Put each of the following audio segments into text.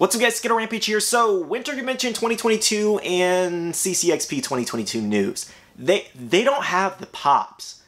What's up guys, Skittlerampage here. So, Winter Convention 2022 and CCXP 2022 news. They don't have the pops.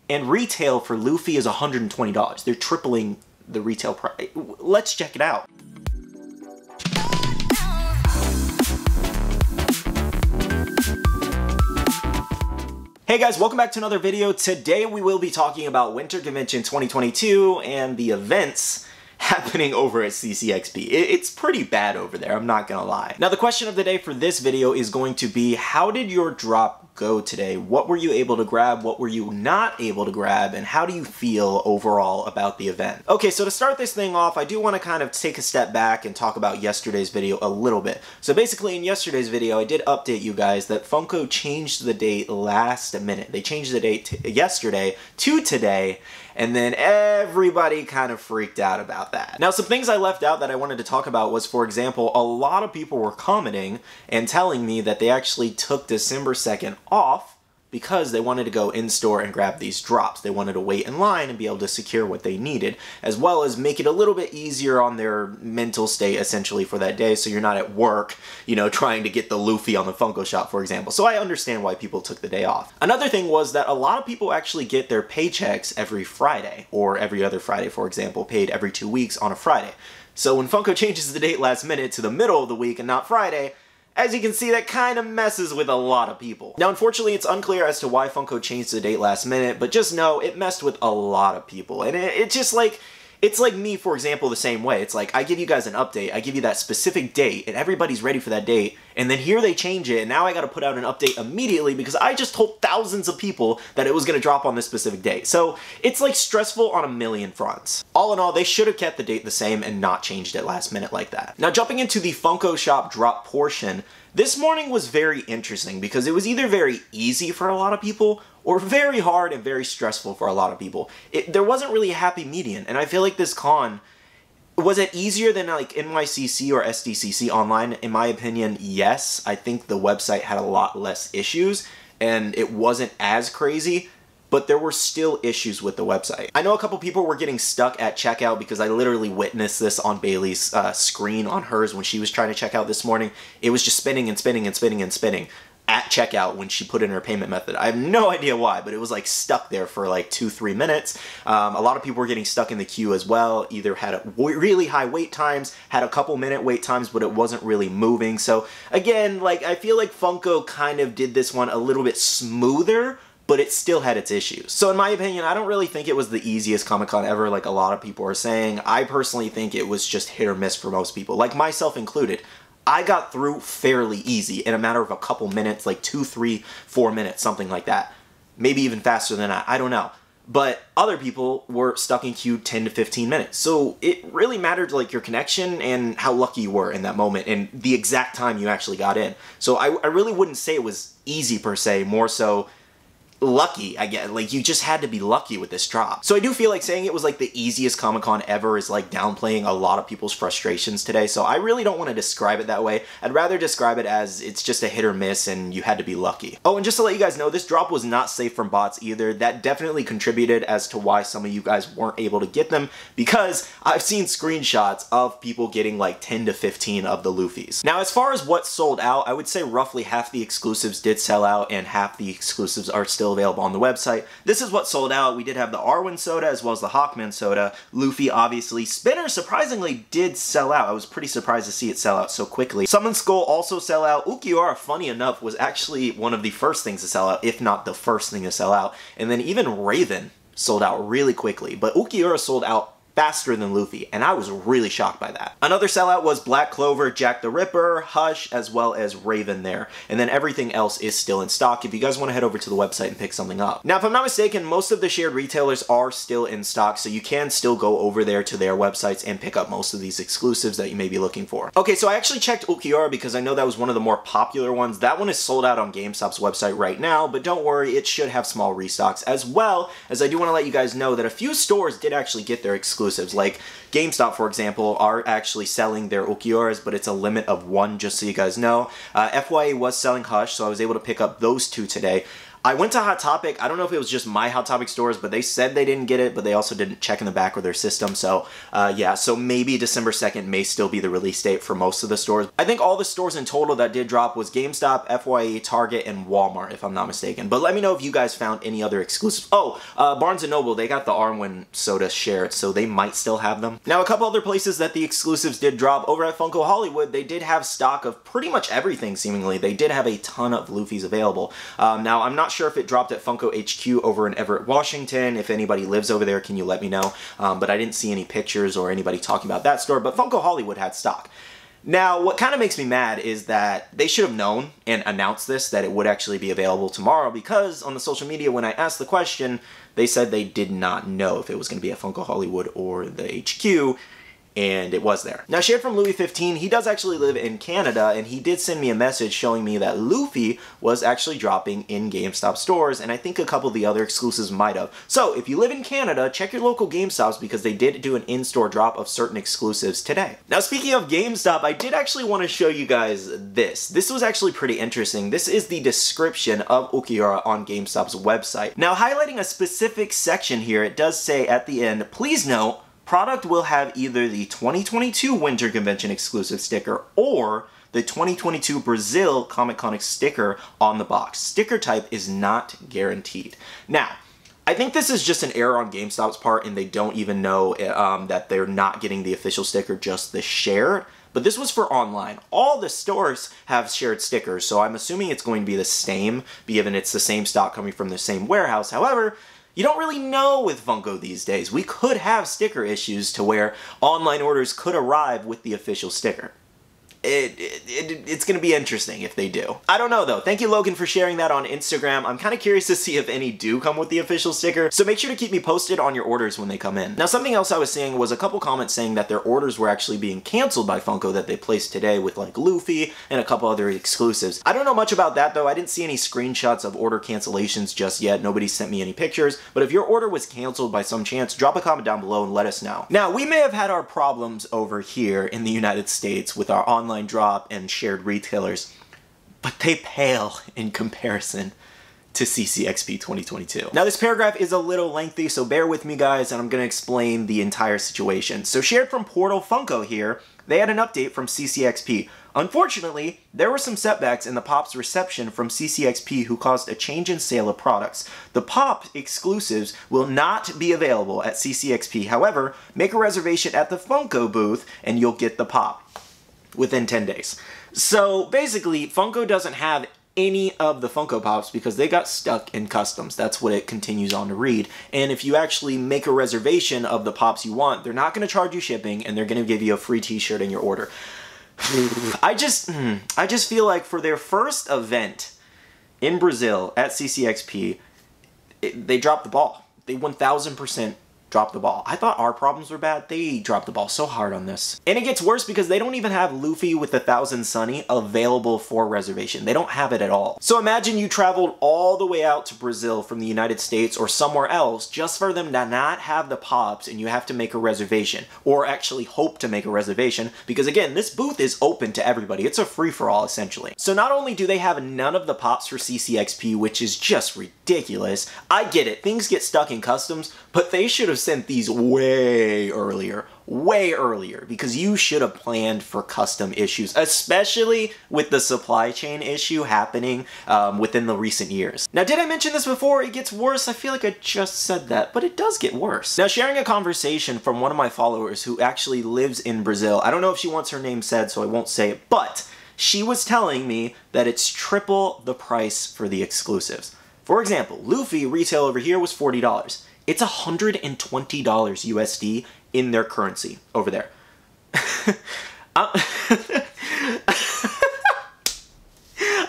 And retail for Luffy is $120. They're tripling the retail price. Let's check it out. Hey guys, welcome back to another video. Today we will be talking about Winter Convention 2022 and the events happening over at CCXP. It's pretty bad over there, I'm not gonna lie. Now the question of the day for this video is going to be, how did your drop go today? What were you able to grab? What were you not able to grab? And how do you feel overall about the event? Okay, so to start this thing off, I do want to kind of take a step back and talk about yesterday's video a little bit. So basically in yesterday's video, I did update you guys that Funko changed the date last minute. They changed the date yesterday to today, and then everybody kind of freaked out about that. Now, some things I left out that I wanted to talk about was, for example, a lot of people were commenting and telling me that they actually took December 2nd off because they wanted to go in-store and grab these drops. They wanted to wait in line and be able to secure what they needed, as well as make it a little bit easier on their mental state, essentially, for that day, so you're not at work, you know, trying to get the Luffy on the Funko shop, for example. So I understand why people took the day off. Another thing was that a lot of people actually get their paychecks every Friday, or every other Friday, for example, paid every 2 weeks on a Friday. So when Funko changes the date last minute to the middle of the week and not Friday, as you can see, that kind of messes with a lot of people. Now, unfortunately, it's unclear as to why Funko changed the date last minute, but just know it messed with a lot of people. And it's just like, it's like me, for example, the same way. It's like, I give you guys an update, I give you that specific date, and everybody's ready for that date, and then here they change it, and now I gotta put out an update immediately because I just told thousands of people that it was gonna drop on this specific date. So, it's like stressful on a million fronts. All in all, they should have kept the date the same and not changed it last minute like that. Now, jumping into the Funko Shop drop portion, this morning was very interesting because it was either very easy for a lot of people or very hard and very stressful for a lot of people. There wasn't really a happy median, and I feel like this con, was it easier than like NYCC or SDCC online? In my opinion, yes. I think the website had a lot less issues and it wasn't as crazy, but there were still issues with the website. I know a couple people were getting stuck at checkout because I literally witnessed this on Bailey's screen on hers when she was trying to check out this morning. It was just spinning and spinning and spinning and spinning at checkout when she put in her payment method. I have no idea why, but it was like stuck there for like 2-3 minutes. A lot of people were getting stuck in the queue as well, either had really high wait times, had a couple minute wait times, but it wasn't really moving. So again, like, I feel like Funko kind of did this one a little bit smoother, but it still had its issues. So in my opinion, I don't really think it was the easiest Comic-Con ever like a lot of people are saying. I personally think it was just hit or miss for most people, like myself included. I got through fairly easy in a matter of a couple minutes, like 2, 3, 4 minutes, something like that. Maybe even faster than that, I don't know. But other people were stuck in queue 10 to 15 minutes. So it really mattered like your connection and how lucky you were in that moment and the exact time you actually got in. So I really wouldn't say it was easy per se, more so lucky, I guess. Like, you just had to be lucky with this drop. So I do feel like saying it was like the easiest Comic-Con ever is like downplaying a lot of people's frustrations today, so I really don't want to describe it that way. I'd rather describe it as it's just a hit or miss and you had to be lucky. Oh, and just to let you guys know, this drop was not safe from bots either. That definitely contributed as to why some of you guys weren't able to get them, because I've seen screenshots of people getting like 10 to 15 of the Luffys. Now, as far as what sold out, I would say roughly half the exclusives did sell out and half the exclusives are still available on the website. This is what sold out. We did have the Arwen soda as well as the Hawkman soda. Luffy, obviously. Spinner, surprisingly, did sell out. I was pretty surprised to see it sell out so quickly. Summon Skull also sell out. Ukiura, funny enough, was actually one of the first things to sell out, if not the first thing to sell out. And then even Raven sold out really quickly. But Ukiura sold out faster than Luffy, and I was really shocked by that. Another sellout was Black Clover, Jack the Ripper, Hush, as well as Raven there. And then everything else is still in stock if you guys want to head over to the website and pick something up. Now, if I'm not mistaken, most of the shared retailers are still in stock, so you can still go over there to their websites and pick up most of these exclusives that you may be looking for. Okay, so I actually checked Ukiura because I know that was one of the more popular ones. That one is sold out on GameStop's website right now, but don't worry, it should have small restocks, as well as I do want to let you guys know that a few stores did actually get their exclusives. Like GameStop, for example, are actually selling their Ukiuras, but it's a limit of 1, just so you guys know. FYA was selling Hush, so I was able to pick up those 2 today. I went to Hot Topic. I don't know if it was just my Hot Topic stores, but they said they didn't get it, but they also didn't check in the back of their system. So yeah, so maybe December 2nd may still be the release date for most of the stores. I think all the stores in total that did drop was GameStop, FYE, Target, and Walmart, if I'm not mistaken. But let me know if you guys found any other exclusives. Oh, Barnes & Noble, they got the Armwin soda shared, so they might still have them. Now, a couple other places that the exclusives did drop. Over at Funko Hollywood, they did have stock of pretty much everything, seemingly. They did have a ton of Luffy's available. Now, I'm not sure if it dropped at Funko HQ over in Everett, Washington. If anybody lives over there, can you let me know? But I didn't see any pictures or anybody talking about that store, but Funko Hollywood had stock. Now, what kind of makes me mad is that they should have known and announced this, that it would actually be available tomorrow, because on the social media, when I asked the question, they said they did not know if it was going to be at Funko Hollywood or the HQ, and it was there. Now, shared from Louis15, he does actually live in Canada, and he did send me a message showing me that Luffy was actually dropping in GameStop stores, and I think a couple of the other exclusives might have. So, if you live in Canada, check your local GameStops, because they did do an in-store drop of certain exclusives today. Now, speaking of GameStop, I did actually want to show you guys this. This was actually pretty interesting. This is the description of Ulquiorra on GameStop's website. Now, highlighting a specific section here, it does say at the end, please note, product will have either the 2022 Winter Convention exclusive sticker or the 2022 Brazil Comic-Con sticker on the box. Sticker type is not guaranteed. Now, I think this is just an error on GameStop's part, and they don't even know that they're not getting the official sticker, just the shared. But this was for online. All the stores have shared stickers, so I'm assuming it's going to be the same, given it's the same stock coming from the same warehouse. However, you don't really know with Funko these days. We could have sticker issues to where online orders could arrive with the official sticker. It's going to be interesting if they do. I don't know though. Thank you, Logan, for sharing that on Instagram. I'm kind of curious to see if any do come with the official sticker, so make sure to keep me posted on your orders when they come in. Now, something else I was seeing was a couple comments saying that their orders were actually being canceled by Funko that they placed today with like Luffy and a couple other exclusives. I don't know much about that though. I didn't see any screenshots of order cancellations just yet. Nobody sent me any pictures, but if your order was canceled by some chance, drop a comment down below and let us know. Now, we may have had our problems over here in the United States with our online drop and shared retailers, but they pale in comparison to CCXP 2022. Now, this paragraph is a little lengthy, so bear with me, guys, and I'm going to explain the entire situation. So, shared from Portal Funko here, they had an update from CCXP. Unfortunately, there were some setbacks in the Pop's reception from CCXP who caused a change in sale of products. The Pop exclusives will not be available at CCXP. However, make a reservation at the Funko booth and you'll get the Pop within 10 days. So basically, Funko doesn't have any of the Funko Pops because they got stuck in customs. That's what it continues on to read. And if you actually make a reservation of the Pops you want, they're not going to charge you shipping and they're going to give you a free t-shirt in your order. I just feel like for their first event in Brazil at CCXP, they dropped the ball. They 1000% dropped the ball. I thought our problems were bad. They dropped the ball so hard on this. And it gets worse because they don't even have Luffy with 1000 Sunny available for reservation. They don't have it at all. So imagine you traveled all the way out to Brazil from the United States or somewhere else just for them to not have the Pops, and you have to make a reservation, or actually hope to make a reservation, because again, this booth is open to everybody. It's a free-for-all essentially. So not only do they have none of the Pops for CCXP, which is just ridiculous. I get it, things get stuck in customs, but they should have sent these way earlier, because you should have planned for custom issues, especially with the supply chain issue happening within the recent years. Now, did I mention this before? It gets worse. I feel like I just said that, but it does get worse. Now, sharing a conversation from one of my followers who actually lives in Brazil. I don't know if she wants her name said, so I won't say it, but she was telling me that it's triple the price for the exclusives. For example, Luffy retail over here was $40. It's $120 USD in their currency over there.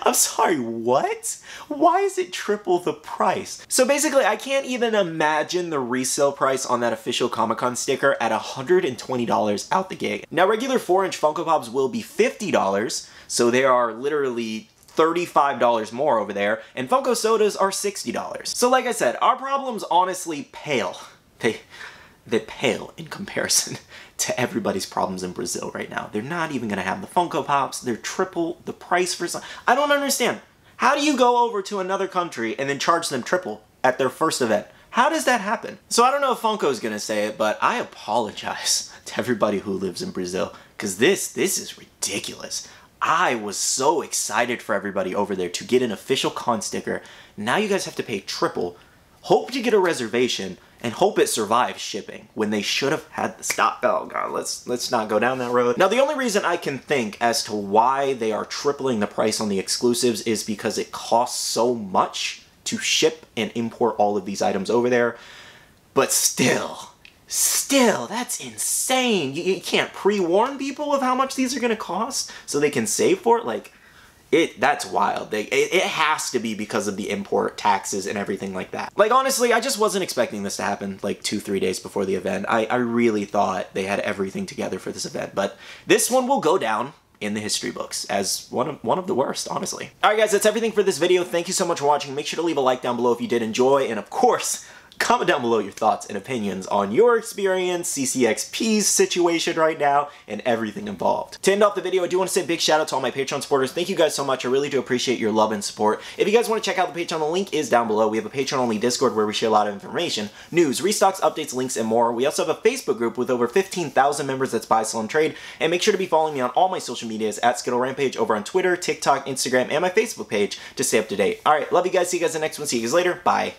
I'm sorry, what? Why is it triple the price? So basically, I can't even imagine the resale price on that official Comic-Con sticker at $120 out the gate. Now, regular 4-inch Funko Pops will be $50, so they are literally $35 more over there, and Funko sodas are $60. So like I said, our problems honestly pale. They pale in comparison to everybody's problems in Brazil right now. They're not even gonna have the Funko Pops. They're triple the price for some. I don't understand. How do you go over to another country and then charge them triple at their first event? How does that happen? So I don't know if Funko's gonna say it, but I apologize to everybody who lives in Brazil, because this is ridiculous. I was so excited for everybody over there to get an official con sticker. Now you guys have to pay triple, hope to get a reservation, and hope it survives shipping when they should have had the stock. Oh god, let's not go down that road. Now the only reason I can think as to why they are tripling the price on the exclusives is because it costs so much to ship and import all of these items over there. But still, that's insane. You can't pre-warn people of how much these are gonna cost so they can save for it? Like, that's wild. It has to be because of the import taxes and everything like that. Like, honestly, I just wasn't expecting this to happen like 2-3 days before the event. I really thought they had everything together for this event, but this one will go down in the history books as one of the worst, honestly. Alright guys, that's everything for this video. Thank you so much for watching. Make sure to leave a like down below if you did enjoy, and of course, comment down below your thoughts and opinions on your experience, CCXP's situation right now, and everything involved. To end off the video, I do want to say a big shout out to all my Patreon supporters. Thank you guys so much. I really do appreciate your love and support. If you guys want to check out the Patreon, the link is down below. We have a Patreon-only Discord where we share a lot of information, news, restocks, updates, links, and more. We also have a Facebook group with over 15,000 members that's buy, sell, and trade. And make sure to be following me on all my social medias at Skittlerampage over on Twitter, TikTok, Instagram, and my Facebook page to stay up to date. Alright, love you guys. See you guys in the next one. See you guys later. Bye.